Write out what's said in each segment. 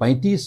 35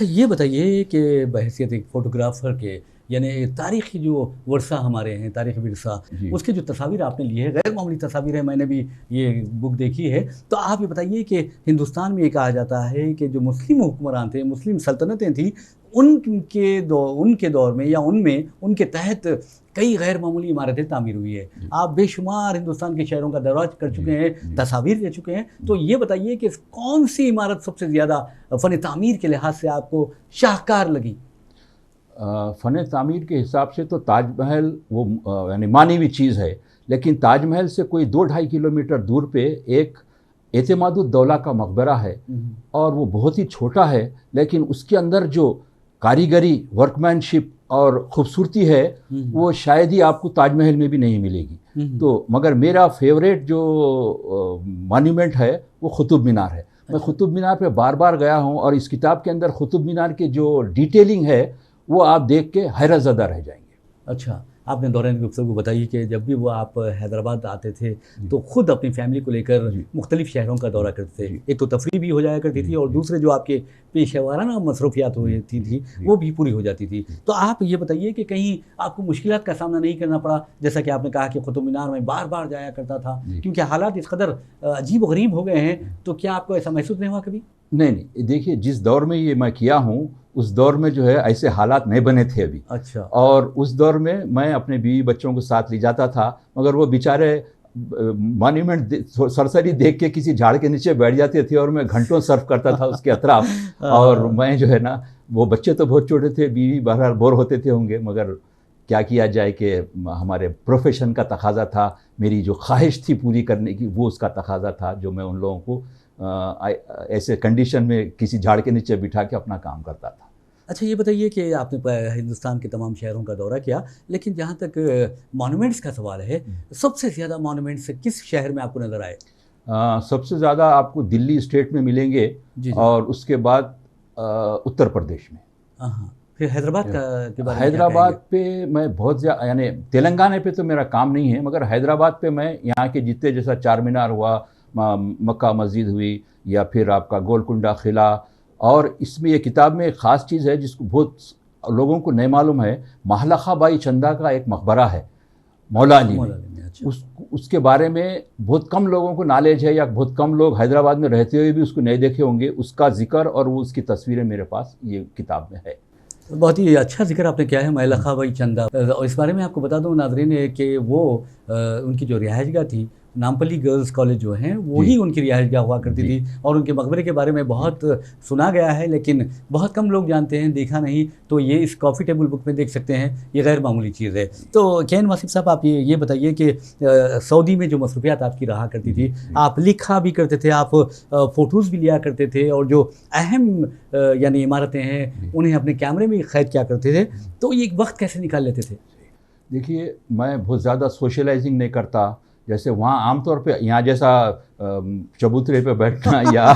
اچھا یہ بتائیے کہ بحیثیت ایک فوٹوگرافر کے یعنی تاریخی جو ورثہ ہمارے ہیں، تاریخی ورثہ، اس کے جو تصاویر آپ نے لی ہے غیر معمولی تصاویر ہیں، میں نے بھی یہ بک دیکھی ہے، تو آپ یہ بتائیے کہ ہندوستان میں یہ کہا جاتا ہے کہ جو مسلم حکمران تھے، مسلم سلطنتیں تھیں، ان کے دور میں یا ان کے تحت کئی غیر معمولی عمارتیں تعمیر ہوئی ہے۔ آپ بے شمار ہندوستان کے شہروں کا دورہ کر چکے ہیں، تصاویر لے چکے ہیں، تو یہ بتائیے کہ کون سی عمارت سب سے زیادہ فن تعمیر کے لحاظ سے آپ کو شاہکار لگی؟ فن تعمیر کے حساب سے تو تاج محل وہ یعنی مانی ہوئی چیز ہے، لیکن تاج محل سے کوئی 2-2.5 کلومیٹر دور پہ ایک اعتماد الدولہ کا مقبرہ ہے، اور وہ بہت ہی چھوٹا ہے، لیکن اس کے اندر جو کاریگری، ورکمین شپ اور خوبصورتی ہے وہ شاید ہی آپ کو تاج محل میں بھی نہیں ملے گی۔ تو مگر میرا فیوریٹ جو مانیومنٹ ہے وہ قطب مینار ہے۔ میں قطب مینار پہ بار بار گیا ہوں، اور اس کتاب کے اندر قطب مینار کی جو ڈیٹیلنگ ہے وہ آپ دیکھ کے حیرت زدہ رہ جائیں گے۔ اچھا، آپ نے دوران گفتگو بتائی کہ جب بھی وہ آپ حیدرآباد آتے تھے تو خود اپنی فیملی کو لے کر مختلف شہروں کا دورہ کرتے تھے، ایک تو تفریح بھی ہو جایا کرتی تھی اور دوسرے جو آپ کے پیشہ ورانہ مصروفیات ہوتی تھی وہ بھی پوری ہو جاتی تھی۔ تو آپ یہ بتائیے کہ کہیں آپ کو مشکلات کا سامنا نہیں کرنا پڑا؟ جیسا کہ آپ نے کہا کہ قطب مینار میں بار بار جایا کرتا تھا کیونکہ حالات اس قدر عجیب و غریب ہو گئے ہیں، تو کیا آپ کو ایسا محسوس نہیں ہوا کبھی؟ نہیں، دیکھیے جس دور میں یہ میں کیا ہوں اس دور میں جو ہے ایسے حالات نہیں بنے تھے ابھی۔ اچھا۔ اور اس دور میں اپنے بیوی بچوں کو ساتھ لے جاتا تھا، مگر وہ بیچارے مانیومنٹ سرسری دیکھ کے کسی جھاڑ کے نیچے بیٹھ جاتے تھے، اور میں گھنٹوں سرف کرتا تھا اس کے اطراف، اور میں جو ہے نا، وہ بچے تو بہت چھوٹے تھے، بیوی بہرحال بور ہوتے تھے ہوں گے، مگر کیا کیا جائے کہ ہمارے پروفیشن کا تقاضا تھا، میری جو خواہش تھی پوری کرنے کی وہ اس کا تقاضا تھا، جو میں ان لوگوں کو ایسے کنڈیشن میں کسی جھاڑ کے نیچے بٹھا کے اپنا کام کرتا تھا۔ اچھا یہ بتائیے کہ آپ نے ہندوستان کے تمام شہروں کا دورہ کیا، لیکن جہاں تک مانومنٹس کا سوال ہے، سب سے زیادہ مانومنٹس کس شہر میں آپ کو نظر آئے؟ سب سے زیادہ آپ کو دلی اسٹیٹ میں ملیں گے، اور اس کے بعد اتر پردیش میں۔ پھر حیدرآباد کے بارے میں حیدرآباد پہ میں بہت زیادہ، یعنی تلنگانہ پہ تو میرا کام نہیں ہے، مگر حیدرآباد پہ میں یہاں کے جتنے، جیسا چار مینار ہوا، مکہ مسجد ہوئی، یا پھر آپ کا گولکنڈہ قلعہ، اور اس میں یہ کتاب میں ایک خاص چیز ہے جس کو بہت لوگوں کو نہیں معلوم ہے، مہلخہ بائی چندہ کا ایک مقبرہ ہے مولا علی میں۔ اس کے بارے میں بہت کم لوگوں کو نالج ہے، یا بہت کم لوگ حیدرآباد میں رہتے ہوئے بھی اس کو نہیں دیکھے ہوں گے۔ اس کا ذکر اور وہ اس کی تصویریں میرے پاس یہ کتاب میں ہے۔ بہت ہی اچھا ذکر آپ نے کیا ہے مہلخہ بائی چندہ، اور اس بارے میں آپ کو بتا دوں ناظرین کہ وہ ان کی جو رہائش گاہ تھی، نامپلی گرلز کالج جو ہیں وہی ان کی رہائش گاہ ہوا کرتی تھی، اور ان کے مقبرے کے بارے میں بہت سنا گیا ہے لیکن بہت کم لوگ جانتے ہیں، دیکھا نہیں، تو یہ اس کافی ٹیبل بک میں دیکھ سکتے ہیں، یہ غیر معمولی چیز ہے۔ تو کین واصف صاحب، آپ یہ بتائیے کہ سعودی میں جو مصروفیات آپ کی رہا کرتی تھی، آپ لکھا بھی کرتے تھے، آپ فوٹوز بھی لیا کرتے تھے، اور جو اہم یعنی عمارتیں ہیں انہیں اپنے کیمرے میں قید کیا کرتے تھے، تو یہ وقت کیسے نکال لیتے تھے؟ دیکھیے میں بہت زیادہ سوشلائزنگ نہیں کرتا، جیسے وہاں عام طور پہ یہاں جیسا چبوترے پہ بیٹھنا یا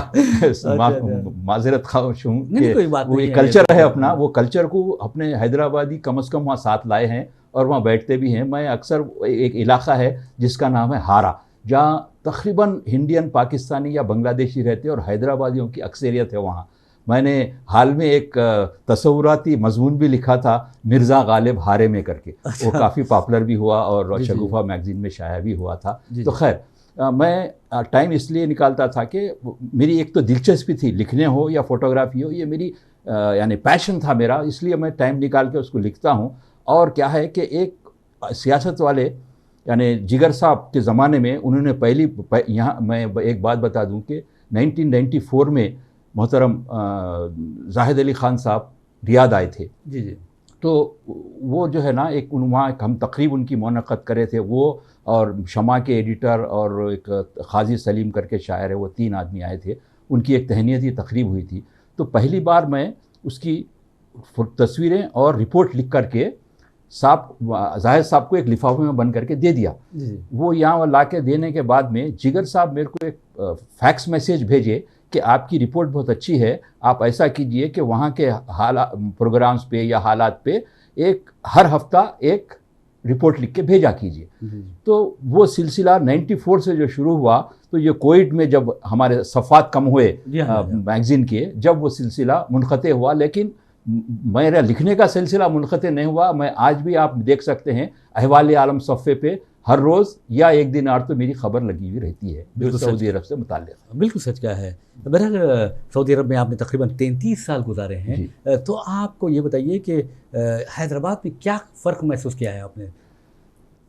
معذرت خواہش ہوں کہ وہ ایک کلچر ہے اپنا، وہ کلچر کو اپنے حیدرآبادی کم از کم وہاں ساتھ لائے ہیں اور وہاں بیٹھتے بھی ہیں۔ میں اکثر ایک علاقہ ہے جس کا نام ہے ہارا، جہاں تقریباً ہندین، پاکستانی یا بنگلہ دیشی رہتے ہیں، اور حیدرآبادیوں کی اکثریت ہے وہاں۔ میں نے حال میں ایک تصوراتی مضمون بھی لکھا تھا، مرزا غالب ہارے میں کر کے، وہ کافی پاپولر بھی ہوا اور شگوفہ میگزین میں شائع بھی ہوا تھا۔ تو خیر میں ٹائم اس لیے نکالتا تھا کہ میری ایک تو دلچسپی تھی، لکھنے ہو یا فوٹوگرافی ہو، یہ میری یعنی پیشن تھا میرا، اس لیے میں ٹائم نکال کے اس کو لکھتا ہوں۔ اور کیا ہے کہ ایک سیاست والے یعنی جگر صاحب کے زمانے میں انہوں نے یہاں میں ایک بات بتا دوں کہ 1994 میں محترم زاہد علی خان صاحب ریاض آئے تھے، تو وہ جو ہے نا ایک وہاں ہم تقریب ان کی منعقد کرے تھے، وہ اور شمع کے ایڈیٹر اور ایک قاضی سلیم کر کے شاعر ہے، وہ 3 آدمی آئے تھے، ان کی ایک تہنیتی تقریب ہوئی تھی۔ تو پہلی بار میں اس کی تصویریں اور رپورٹ لکھ کر کے زاہد صاحب کو ایک لفافے میں بند کر کے دے دیا۔ وہ یہاں لا کے دینے کے بعد میں جگر صاحب میرے کو ایک فیکس میسیج بھیجے کہ آپ کی رپورٹ بہت اچھی ہے، آپ ایسا کیجئے کہ وہاں کے پروگرامز پہ یا حالات پہ ہر ہفتہ ایک رپورٹ لکھ کے بھیجا کیجیے. تو وہ سلسلہ 94 سے جو شروع ہوا تو یہ کووڈ میں جب ہمارے صفحات کم ہوئے میگزین کے, جب وہ سلسلہ منقطع ہوا, لیکن میرا لکھنے کا سلسلہ منقطع نہیں ہوا. میں آج بھی آپ دیکھ سکتے ہیں احوال عالم صفحے پہ ہر روز یا ایک دن اور تو میری خبر لگی ہوئی رہتی ہے جو سعودی عرب سے متعلق. بالکل سچ کہا ہے. بہرحال سعودی عرب میں آپ نے تقریباً 33 سال گزارے ہیں, تو آپ کو یہ بتائیے کہ حیدرآباد میں کیا فرق محسوس کیا ہے آپ نے؟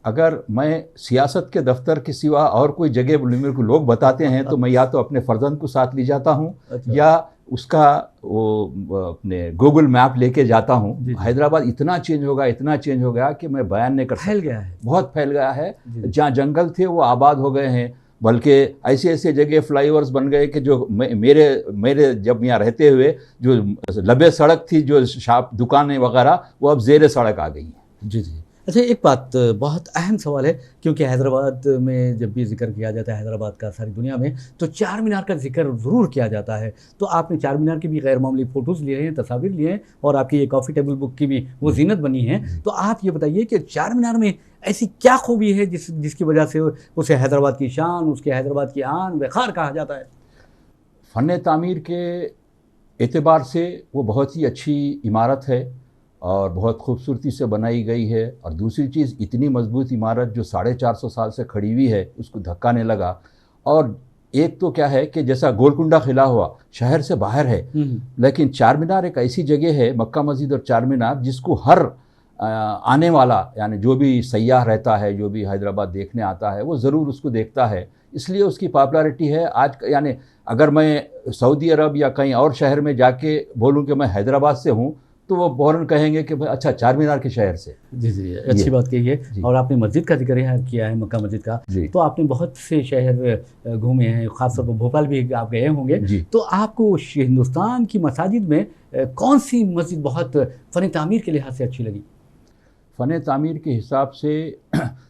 اگر میں سیاست کے دفتر کے سوا اور کوئی جگہ میرے کو لوگ بتاتے ہیں تو میں یا تو اپنے فرزند کو ساتھ لے جاتا ہوں یا اس کا وہ اپنے گوگل میپ لے کے جاتا ہوں. حیدرآباد اتنا چینج ہو گیا کہ میں بیان نہیں کر سکتا. پھیل گیا ہے, بہت پھیل گیا ہے. جہاں جنگل تھے وہ آباد ہو گئے ہیں, بلکہ ایسے جگہ فلائی اوورز بن گئے کہ جو میرے جب یہاں رہتے ہوئے جو لبے سڑک تھی, جو شاپ دکانیں وغیرہ, وہ اب زیر سڑک آ گئی ہیں. جی. اچھا, ایک بات بہت اہم سوال ہے, کیونکہ حیدرآباد میں جب بھی ذکر کیا جاتا ہے حیدرآباد کا ساری دنیا میں, تو چار مینار کا ذکر ضرور کیا جاتا ہے. تو آپ نے چار مینار کی بھی غیر معمولی فوٹوز لیے ہیں, تصاویر لیے ہیں, اور آپ کی یہ کافی ٹیبل بک کی بھی وہ زینت بنی ہے. تو آپ یہ بتائیے کہ چار مینار میں ایسی کیا خوبی ہے جس کی وجہ سے اسے حیدرآباد کی شان, اس کے حیدرآباد کی آن وقار کہا جاتا ہے؟ فن تعمیر کے اعتبار سے وہ بہت ہی اچھی عمارت ہے اور بہت خوبصورتی سے بنائی گئی ہے. اور دوسری چیز, اتنی مضبوط عمارت جو 450 سال سے کھڑی ہوئی ہے, اس کو دھکا نہیں لگا. اور ایک تو کیا ہے کہ جیسا گولکنڈہ قلعہ ہوا شہر سے باہر ہے, لیکن چار مینار ایک ایسی جگہ ہے, مکہ مسجد اور چار مینار, جس کو ہر آنے والا یعنی جو بھی سیاح رہتا ہے, جو بھی حیدرآباد دیکھنے آتا ہے, وہ ضرور اس کو دیکھتا ہے. اس لیے اس کی پاپولرٹی ہے آج. یعنی اگر میں سعودی عرب یا کہیں اور شہر میں جا کے بولوں کہ میں حیدرآباد سے ہوں تو وہ فوراً کہیں گے کہ اچھا چار مینار کے شہر سے. جی اچھی بات کہی ہے. اور آپ نے مسجد کا ذکر کیا ہے, مکہ مسجد کا, تو آپ نے بہت سے شہر گھومے ہیں, خاص طور پر بھوپال بھی آپ گئے ہوں گے. تو آپ کو ہندوستان کی مساجد میں کون سی مسجد بہت فن تعمیر کے لحاظ سے اچھی لگی؟ فن تعمیر کے حساب سے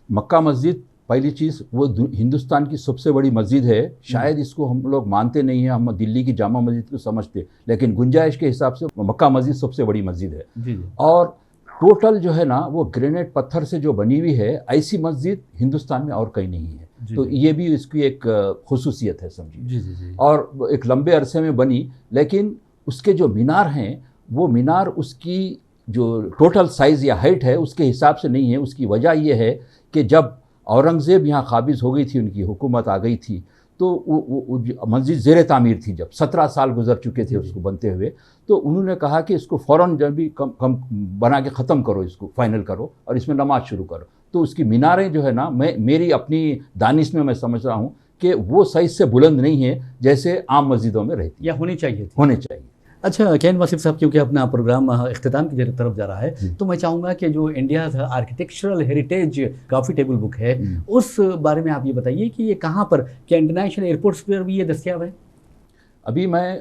مکہ مسجد پہلی چیز, وہ ہندوستان کی سب سے بڑی مسجد ہے. شاید اس کو ہم لوگ مانتے نہیں ہیں, ہم دلی کی جامع مسجد کو سمجھتے, لیکن گنجائش کے حساب سے مکہ مسجد سب سے بڑی مسجد ہے. اور ٹوٹل جو ہے نا وہ گرینیٹ پتھر سے جو بنی ہوئی ہے, ایسی مسجد ہندوستان میں اور کہیں نہیں ہے. تو یہ بھی اس کی ایک خصوصیت ہے سمجھیے. اور ایک لمبے عرصے میں بنی, لیکن اس کے جو مینار ہیں وہ مینار اس کی جو ٹوٹل سائز یا ہائٹ ہے اس کے حساب سے نہیں ہے. اس کی وجہ یہ ہے کہ جب اورنگزیب یہاں قابض ہو گئی تھی, ان کی حکومت آ گئی تھی, تو وہ مسجد زیر تعمیر تھی. جب 17 سال گزر چکے تھے اس کو بنتے ہوئے, تو انہوں نے کہا کہ اس کو فوراً جب بھی کم بنا کے ختم کرو, اس کو فائنل کرو اور اس میں نماز شروع کرو. تو اس کی میناریں جو ہے نا, میری اپنی دانش میں سمجھ رہا ہوں کہ وہ سائز سے بلند نہیں ہے جیسے عام مسجدوں میں رہتی, یا ہونی چاہیے. اچھا کین واصف صاحب, کیونکہ اپنا پروگرام اختتام کی طرف جا رہا ہے, تو میں چاہوں گا کہ جو انڈیا آرکیٹیکچرل ہیریٹیج کافی ٹیبل بک ہے, اس بارے میں آپ یہ بتائیے کہ یہ کہاں پر, کیا انٹرنیشنل ایئرپورٹس پر بھی یہ دستیاب ہے؟ ابھی میں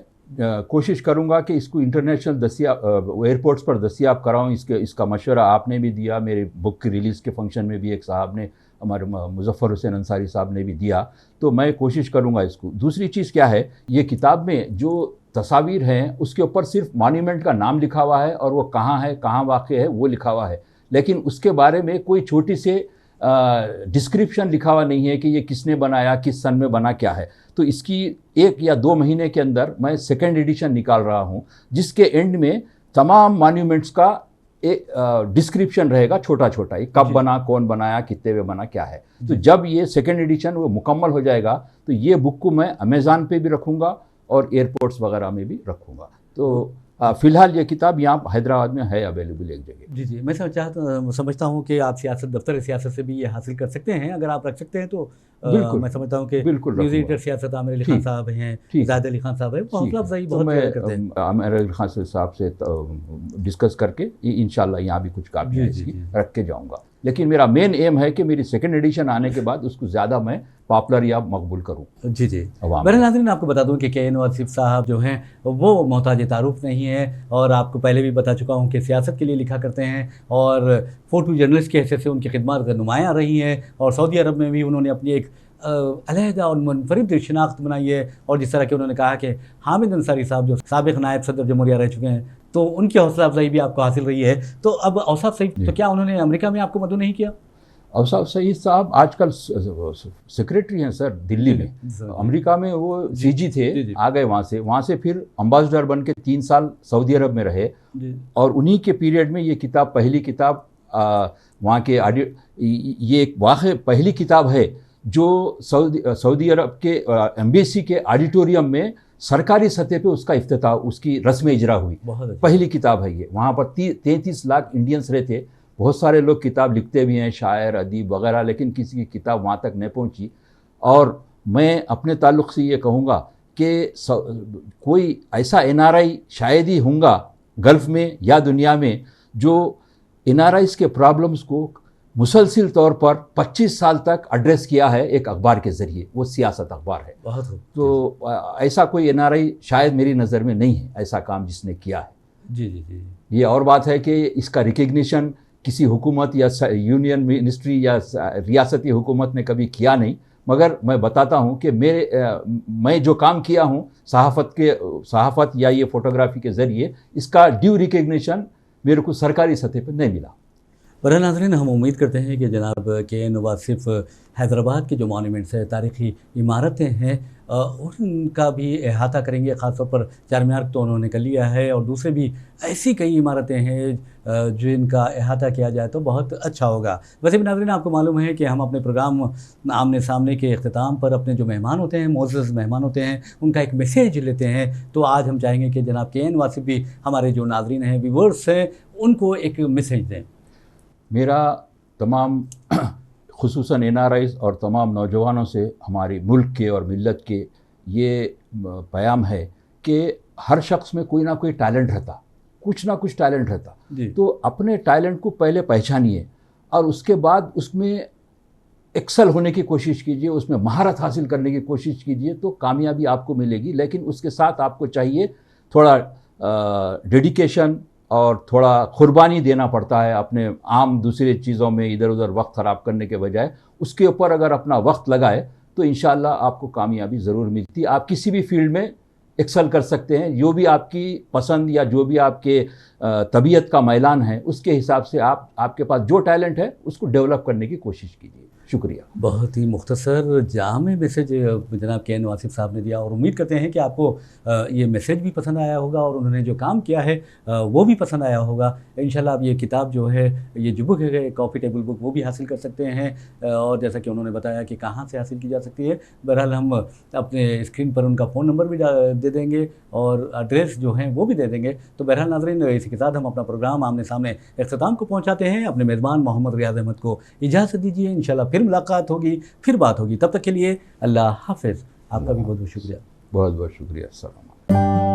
کوشش کروں گا کہ اس کو انٹرنیشنل ایئرپورٹس پر دستیاب کراؤں. اس کا مشورہ آپ نے بھی دیا, میری بک کی ریلیز کے فنکشن میں بھی ایک صاحب نے, ہمارے مظفر حسین انصاری صاحب نے بھی دیا, تو میں کوشش کروں گا اس کو. دوسری چیز کیا ہے, یہ کتاب میں جو تصاویر ہیں اس کے اوپر صرف مانیومنٹ کا نام لکھا ہوا ہے اور وہ کہاں ہے, کہاں واقع ہے, وہ لکھا ہوا ہے, لیکن اس کے بارے میں کوئی چھوٹی سے ڈسکرپشن لکھا ہوا نہیں ہے کہ یہ کس نے بنایا, کس سن میں بنا, کیا ہے. تو اس کی 1 یا 2 مہینے کے اندر میں سیکنڈ ایڈیشن نکال رہا ہوں, جس کے اینڈ میں تمام مانیومنٹس کا ایک ڈسکرپشن رہے گا, چھوٹا چھوٹا, یہ کب بنا, کون بنایا, کتنے میں بنا, کیا ہے. تو جب یہ سیکنڈ ایڈیشن وہ مکمل ہو جائے گا تو یہ بک کو میں امیزون پہ بھی رکھوں گا اور ایئرپورٹس وغیرہ میں بھی رکھوں گا. تو فی الحال یہ کتاب یہاں حیدرآباد میں ہے اویلیبل ایک جگہ. جی میں سمجھتا ہوں کہ آپ دفتر سیاست سے بھی یہ حاصل کر سکتے ہیں, اگر آپ رکھ سکتے ہیں تو میں سمجھتا ہوں کہ نیوز ایڈیٹر سیاست عامر علی خان صاحب ہیں, زاہد علی خان صاحب ہیں, وہ حوصلہ افزائی بہت کرتے ہیں. عامر علی خان صاحب سے ڈسکس کر کے انشاءاللہ یہاں بھی کچھ کاپیاں رکھ کے جاؤں گا. لیکن میرا مین ایم ہے کہ میری سیکنڈ ایڈیشن آنے کے بعد اس کو زیادہ میں پاپولر یا مقبول کروں. جی میرے ناظرین, آپ کو بتا دوں کہ کین واصف صاحب جو ہیں وہ محتاج تعارف نہیں ہیں, اور آپ کو پہلے بھی بتا چکا ہوں کہ سیاست کے لیے لکھا کرتے ہیں, اور فوٹو جرنلسٹ کے حیثیت سے ان کی خدمات نمایاں رہی ہیں, اور سعودی عرب میں بھی انہوں نے اپنی ایک علیحدہ اور منفرد شناخت بنائی ہے، اور جس طرح کہ انہوں نے کہا کہ حامد انصاری صاحب جو سابق نائب صدر جمہوریہ رہ چکے ہیں تو ان کی حوصلہ افزائی بھی آپ کو حاصل رہی ہے، تو اب اوصاف سعید تو کیا انہوں نے امریکہ میں آپ کو مدعو نہیں کیا؟ اوصاف سعید صاحب آج کل سیکریٹری ہیں سر دلی میں، امریکہ میں وہ سی جی تھے، آ گئے وہاں سے پھر امباسڈر بن کے 3 سال سعودی عرب میں رہے، اور انہی کے پیریڈ میں یہ کتاب، پہلی کتاب وہاں کے یہ ایک واقع پہلی کتاب ہے جو سعودی عرب کے ایمبیسی کے آڈیٹوریم میں سرکاری سطح پہ اس کا افتتاح، اس کی رسم اجرا ہوئی، پہلی کتاب ہے یہ۔ وہاں پر 33 لاکھ انڈینس رہتے، بہت سارے لوگ کتاب لکھتے بھی ہیں، شاعر، ادیب وغیرہ، لیکن کسی کی کتاب وہاں تک نہیں پہنچی۔ اور میں اپنے تعلق سے یہ کہوں گا کہ کوئی ایسا NRI شاید ہی ہوں گا گلف میں یا دنیا میں جو NRIs کے پرابلمز کو مسلسل طور پر 25 سال تک ایڈریس کیا ہے ایک اخبار کے ذریعے، وہ سیاست اخبار ہے۔ تو ایسا کوئی NRI شاید میری نظر میں نہیں ہے ایسا کام جس نے کیا ہے۔ جی جی جی۔ یہ اور بات ہے کہ اس کا ریکگنیشن کسی حکومت یا یونین منسٹری یا ریاستی حکومت نے کبھی کیا نہیں، مگر میں بتاتا ہوں کہ میں جو کام کیا ہوں صحافت یا یہ فوٹوگرافی کے ذریعے، اس کا ڈیو ریکگنیشن میرے کو سرکاری سطح پہ نہیں ملا۔ برحال ناظرین، ہم امید کرتے ہیں کہ جناب KN واصف حیدرآباد کے جو مانیومنٹس ہیں، تاریخی عمارتیں ہیں، ان کا بھی احاطہ کریں گے۔ خاص طور پر چار مینار تو انہوں نے کر لیا ہے، اور دوسرے بھی ایسی کئی عمارتیں ہیں جن کا احاطہ کیا جائے تو بہت اچھا ہوگا۔ ویسے بھی ناظرین، آپ کو معلوم ہے کہ ہم اپنے پروگرام آمنے سامنے کے اختتام پر اپنے جو مہمان ہوتے ہیں، معزز مہمان ہوتے ہیں، ان کا ایک میسیج لیتے ہیں۔ تو آج ہم چاہیں گے کہ جناب KN واصف بھی ہمارے جو ناظرین ہیں، ویورز ہیں، ان کو ایک میسیج دیں۔ میرا تمام خصوصاً NRIs اور تمام نوجوانوں سے، ہماری ملک کے اور ملت کے، یہ پیام ہے کہ ہر شخص میں کوئی نہ کوئی ٹیلنٹ رہتا، کچھ نہ کچھ ٹیلنٹ رہتا، تو اپنے ٹیلنٹ کو پہلے پہچانیے اور اس کے بعد اس میں ایکسل ہونے کی کوشش کیجیے، اس میں مہارت حاصل کرنے کی کوشش کیجیے، تو کامیابی آپ کو ملے گی۔ لیکن اس کے ساتھ آپ کو چاہیے تھوڑا ڈیڈیکیشن اور تھوڑا قربانی دینا پڑتا ہے اپنے عام دوسرے چیزوں میں ادھر ادھر وقت خراب کرنے کے بجائے۔ اس کے اوپر اگر اپنا وقت لگائے تو انشاءاللہ آپ کو کامیابی ضرور ملتی۔ آپ کسی بھی فیلڈ میں ایکسل کر سکتے ہیں، جو بھی آپ کی پسند یا جو بھی آپ کے طبیعت کا میلان ہے، اس کے حساب سے آپ کے پاس جو ٹیلنٹ ہے اس کو ڈیولپ کرنے کی کوشش کیجیے۔ شکریہ۔ بہت ہی مختصر جامع میسیج جناب KN واصف صاحب نے دیا، اور امید کرتے ہیں کہ آپ کو یہ میسیج بھی پسند آیا ہوگا، اور انہوں نے جو کام کیا ہے وہ بھی پسند آیا ہوگا۔ انشاءاللہ آپ یہ کتاب جو ہے، یہ جو بک ہے، کافی ٹیبل بک، وہ بھی حاصل کر سکتے ہیں، اور جیسا کہ انہوں نے بتایا کہ کہاں سے حاصل کی جا سکتی ہے۔ بہرحال ہم اپنے اسکرین پر ان کا فون نمبر بھی دے دیں گے اور ایڈریس جو ہیں وہ بھی دے دیں گے۔ تو بہرحال ناظرین، اسی کے ساتھ ہم اپنا پروگرام آمنے سامنے اختتام کو پہنچاتے ہیں۔ اپنے میزبان محمد ریاض احمد کو اجازت دیجیے، انشاءاللہ پھر ملاقات ہوگی، پھر بات ہوگی۔ تب تک کے لیے اللہ حافظ۔ آپ کا بھی بہت بہت شکریہ۔ بہت بہت شکریہ۔ السلام علیکم۔